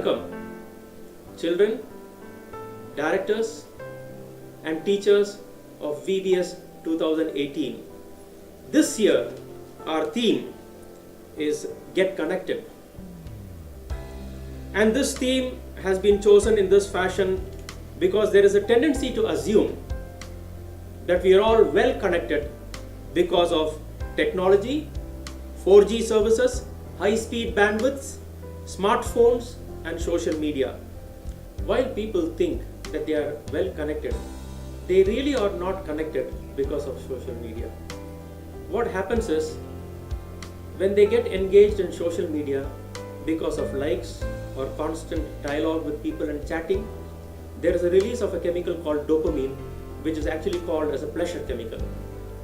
Welcome, children, directors and teachers of VBS 2018. This year, our theme is Get Connected. And this theme has been chosen in this fashion because there is a tendency to assume that we are all well connected because of technology, 4G services, high-speed bandwidths, smartphones and social media. While people think that they are well connected, they really are not connected because of social media. What happens is, when they get engaged in social media because of likes or constant dialogue with people and chatting, there is a release of a chemical called dopamine, which is actually called as a pleasure chemical.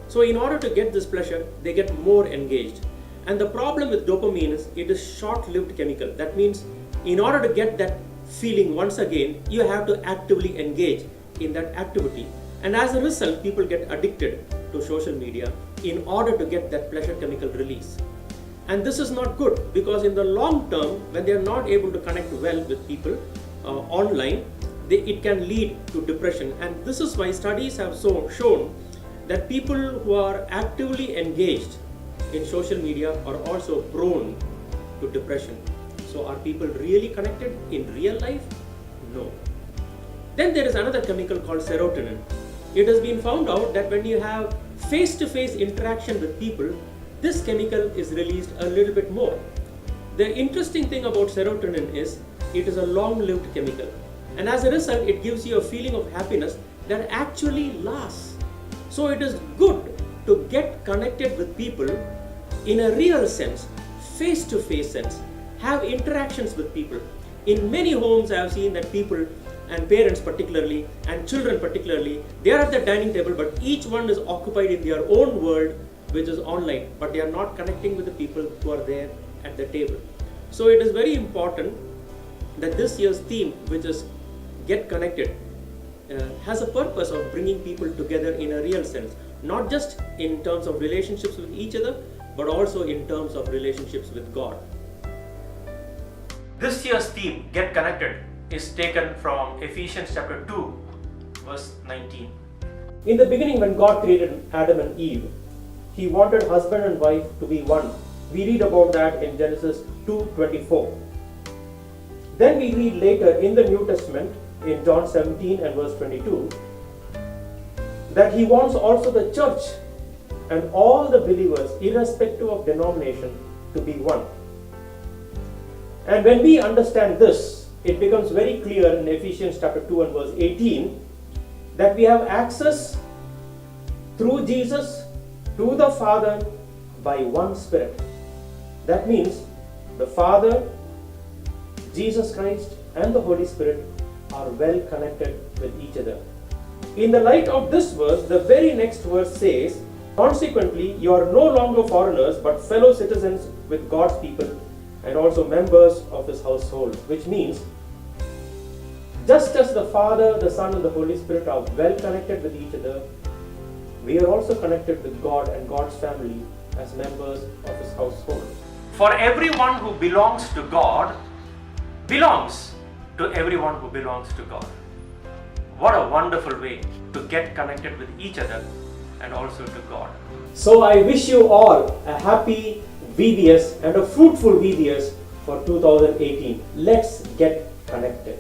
So in order to get this pleasure, they get more engaged. And the problem with dopamine is it is short-lived chemical. That means in order to get that feeling once again, you have to actively engage in that activity. And as a result, people get addicted to social media in order to get that pleasure chemical release. And this is not good, because in the long term, when they are not able to connect well with people online, it can lead to depression. And this is why studies have shown that people who are actively engaged in social media are also prone to depression. So are people really connected in real life? No. Then there is another chemical called serotonin. It has been found out that when you have face-to-face interaction with people, this chemical is released a little bit more. The interesting thing about serotonin is it is a long-lived chemical. And as a result, it gives you a feeling of happiness that actually lasts. So it is good to get connected with people in a real sense, face-to-face sense, have interactions with people. In many homes, I have seen that people and parents particularly and children particularly, they are at the dining table, but each one is occupied in their own world, which is online, but they are not connecting with the people who are there at the table. So it is very important that this year's theme, which is Get Connected, has a purpose of bringing people together in a real sense, not just in terms of relationships with each other, but also in terms of relationships with God. This year's theme, Get Connected, is taken from Ephesians chapter 2, verse 19. In the beginning, when God created Adam and Eve, He wanted husband and wife to be one. We read about that in Genesis 2:24. Then we read later in the New Testament, in John 17 and verse 22, that He wants also the church and all the believers, irrespective of denomination, to be one. And when we understand this, it becomes very clear in Ephesians chapter 2 and verse 18 that we have access through Jesus to the Father by one Spirit. That means the Father, Jesus Christ, and the Holy Spirit are well connected with each other. In the light of this verse, the very next verse says, consequently, you are no longer foreigners, but fellow citizens with God's people and also members of His household. Which means, just as the Father, the Son, and the Holy Spirit are well connected with each other, we are also connected with God and God's family as members of His household. For everyone who belongs to God belongs to everyone who belongs to God. What a wonderful way to get connected with each other and also to God. So I wish you all a happy VBS and a fruitful VBS for 2018. Let's get connected.